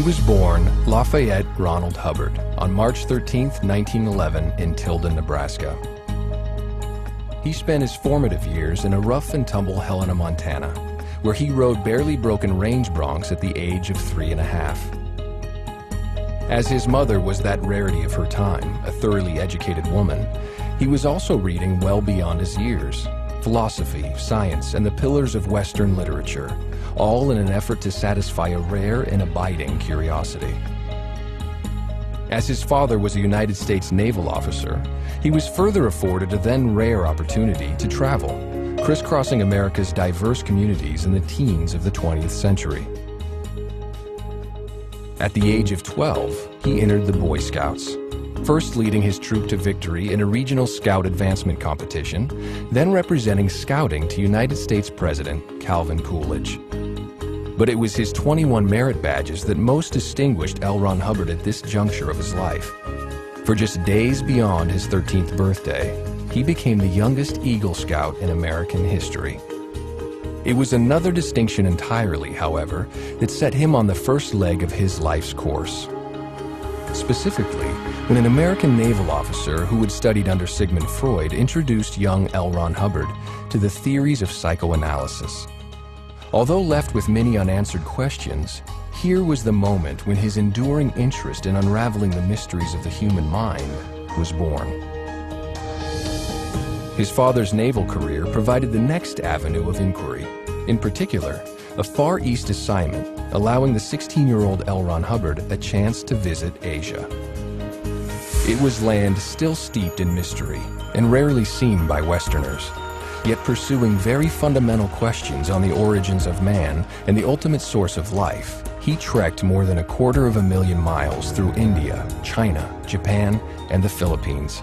was born Lafayette Ronald Hubbard on March 13, 1911 in Tilden, Nebraska. He spent his formative years in a rough and tumble Helena, Montana, where he rode barely broken range broncs at the age of 3½. As his mother was that rarity of her time, a thoroughly educated woman, he was also reading well beyond his years, philosophy, science, and the pillars of Western literature, all in an effort to satisfy a rare and abiding curiosity. As his father was a United States naval officer, he was further afforded a then rare opportunity to travel, crisscrossing America's diverse communities in the teens of the 20th century. At the age of 12, he entered the Boy Scouts, first leading his troop to victory in a regional scout advancement competition, then representing scouting to United States President Calvin Coolidge. But it was his 21 merit badges that most distinguished L. Ron Hubbard at this juncture of his life. For just days beyond his 13th birthday, he became the youngest Eagle Scout in American history. It was another distinction entirely, however, that set him on the first leg of his life's course. Specifically, when an American naval officer who had studied under Sigmund Freud introduced young L. Ron Hubbard to the theories of psychoanalysis. Although left with many unanswered questions, here was the moment when his enduring interest in unraveling the mysteries of the human mind was born. His father's naval career provided the next avenue of inquiry, in particular, a Far East assignment allowing the 16-year-old L. Ron Hubbard a chance to visit Asia. It was land still steeped in mystery and rarely seen by Westerners, yet pursuing very fundamental questions on the origins of man and the ultimate source of life. He trekked more than 250,000 miles through India, China, Japan, and the Philippines,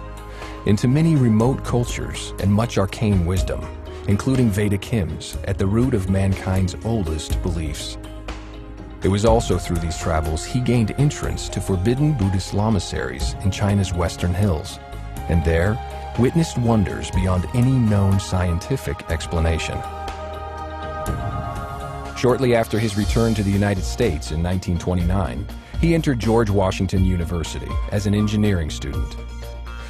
into many remote cultures and much arcane wisdom, including Vedic hymns at the root of mankind's oldest beliefs. It was also through these travels he gained entrance to forbidden Buddhist lamaseries in China's western hills, and there witnessed wonders beyond any known scientific explanation. Shortly after his return to the United States in 1929, he entered George Washington University as an engineering student.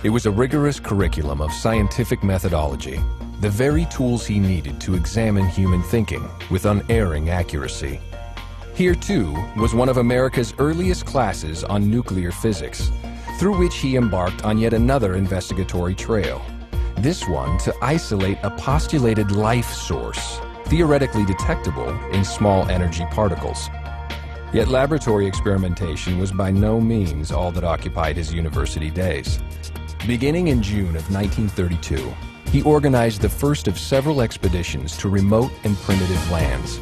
It was a rigorous curriculum of scientific methodology, the very tools he needed to examine human thinking with unerring accuracy. Here, too, was one of America's earliest classes on nuclear physics, through which he embarked on yet another investigatory trail, this one to isolate a postulated life source, theoretically detectable in small energy particles. Yet laboratory experimentation was by no means all that occupied his university days. Beginning in June of 1932, he organized the first of several expeditions to remote and primitive lands.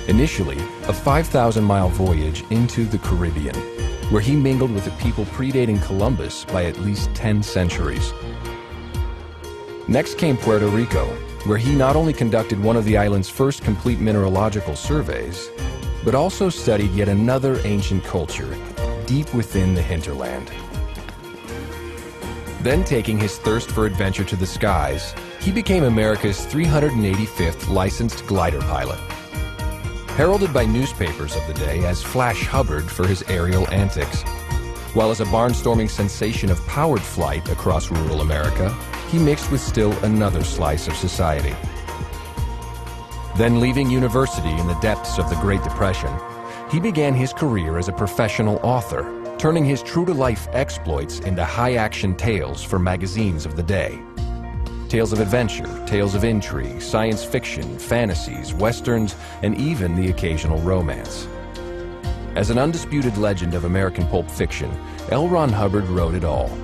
Initially, a 5,000-mile voyage into the Caribbean, where he mingled with a people predating Columbus by at least 10 centuries. Next came Puerto Rico, where he not only conducted one of the island's first complete mineralogical surveys, but also studied yet another ancient culture deep within the hinterland. Then, taking his thirst for adventure to the skies, he became America's 385th licensed glider pilot. Heralded by newspapers of the day as Flash Hubbard for his aerial antics, while as a barnstorming sensation of powered flight across rural America, he mixed with still another slice of society. Then, leaving university in the depths of the Great Depression, he began his career as a professional author, turning his true-to-life exploits into high-action tales for magazines of the day. Tales of adventure, tales of intrigue, science fiction, fantasies, westerns, and even the occasional romance. As an undisputed legend of American pulp fiction, L. Ron Hubbard wrote it all.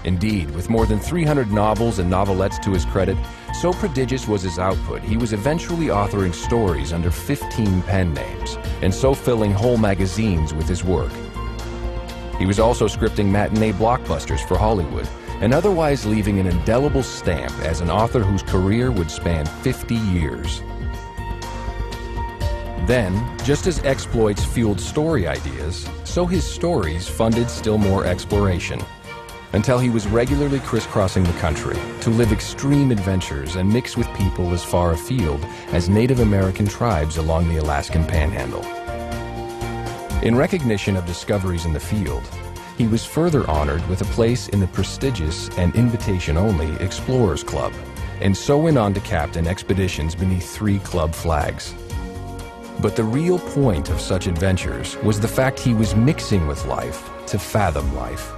Indeed, with more than 300 novels and novelettes to his credit, so prodigious was his output, he was eventually authoring stories under 15 pen names, and so filling whole magazines with his work. He was also scripting matinee blockbusters for Hollywood, and otherwise leaving an indelible stamp as an author whose career would span 50 years. Then, just as exploits fueled story ideas, so his stories funded still more exploration, until he was regularly crisscrossing the country to live extreme adventures and mix with people as far afield as Native American tribes along the Alaskan Panhandle. In recognition of discoveries in the field, he was further honored with a place in the prestigious and invitation-only Explorers Club, and so went on to captain expeditions beneath 3 club flags. But the real point of such adventures was the fact he was mixing with life to fathom life.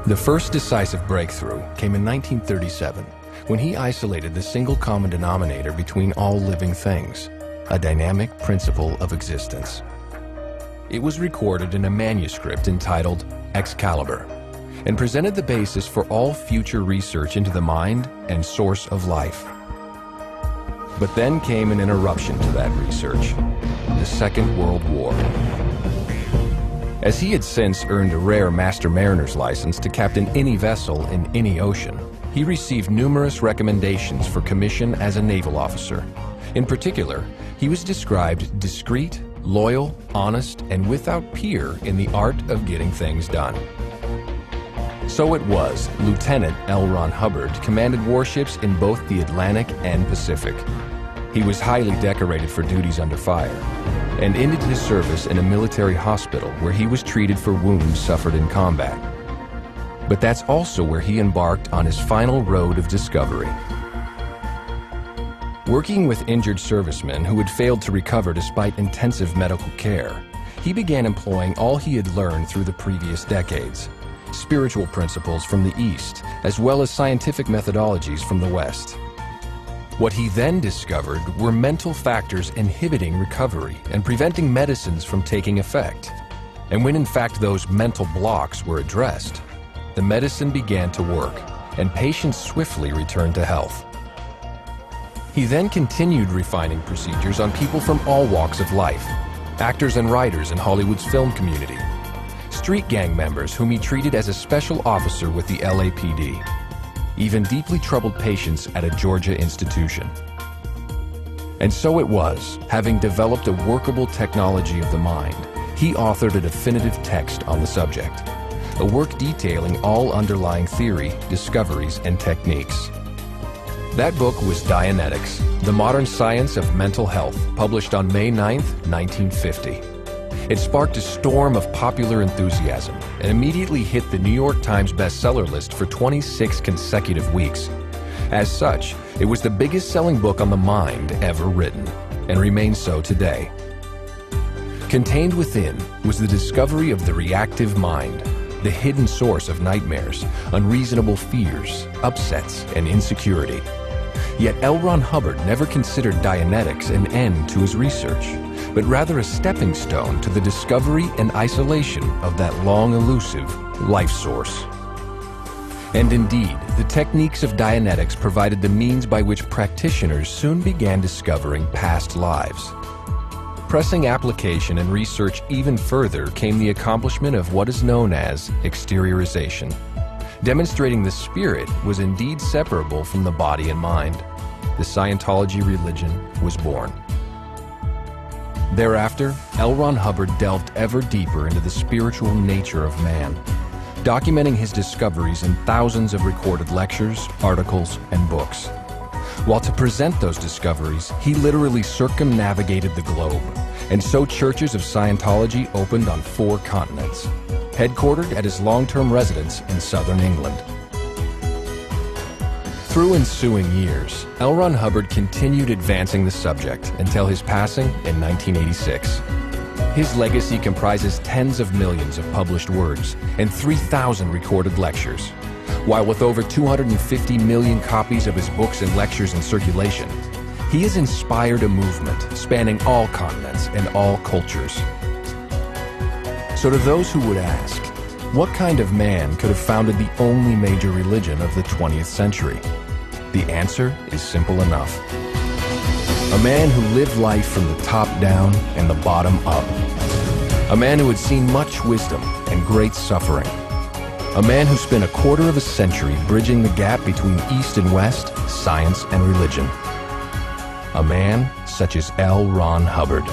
The first decisive breakthrough came in 1937, when he isolated the single common denominator between all living things, a dynamic principle of existence. It was recorded in a manuscript entitled Excalibur, and presented the basis for all future research into the mind and source of life. But then came an interruption to that research, the Second World War. As he had since earned a rare Master Mariner's license to captain any vessel in any ocean, he received numerous recommendations for commission as a naval officer. In particular, he was described discreet, loyal, honest, and without peer in the art of getting things done. So it was, Lieutenant L. Ron Hubbard commanded warships in both the Atlantic and Pacific. He was highly decorated for duties under fire, and ended his service in a military hospital where he was treated for wounds suffered in combat. But that's also where he embarked on his final road of discovery. Working with injured servicemen who had failed to recover despite intensive medical care, he began employing all he had learned through the previous decades, spiritual principles from the East, as well as scientific methodologies from the West. What he then discovered were mental factors inhibiting recovery and preventing medicines from taking effect. And when in fact those mental blocks were addressed, the medicine began to work, and patients swiftly returned to health. He then continued refining procedures on people from all walks of life, actors and writers in Hollywood's film community, street gang members whom he treated as a special officer with the LAPD, even deeply troubled patients at a Georgia institution. And so it was, having developed a workable technology of the mind, he authored a definitive text on the subject, a work detailing all underlying theory, discoveries, and techniques. That book was Dianetics, The Modern Science of Mental Health, published on May 9, 1950. It sparked a storm of popular enthusiasm and immediately hit the New York Times bestseller list for 26 consecutive weeks. As such, it was the biggest-selling book on the mind ever written, and remains so today. Contained within was the discovery of the reactive mind, the hidden source of nightmares, unreasonable fears, upsets, and insecurity. Yet L. Ron Hubbard never considered Dianetics an end to his research, but rather a stepping stone to the discovery and isolation of that long elusive life source. And indeed, the techniques of Dianetics provided the means by which practitioners soon began discovering past lives. Pressing application and research even further came the accomplishment of what is known as exteriorization, demonstrating the spirit was indeed separable from the body and mind. The Scientology religion was born. Thereafter, L. Ron Hubbard delved ever deeper into the spiritual nature of man, documenting his discoveries in thousands of recorded lectures, articles, and books. While to present those discoveries, he literally circumnavigated the globe, and so churches of Scientology opened on 4 continents, headquartered at his long-term residence in southern England. Through ensuing years, L. Ron Hubbard continued advancing the subject until his passing in 1986. His legacy comprises tens of millions of published words and 3,000 recorded lectures, while with over 250 million copies of his books and lectures in circulation, he has inspired a movement spanning all continents and all cultures. So to those who would ask, what kind of man could have founded the only major religion of the 20th century? The answer is simple enough. A man who lived life from the top down and the bottom up. A man who had seen much wisdom and great suffering. A man who spent a quarter of a century bridging the gap between East and West, science and religion. A man such as L. Ron Hubbard.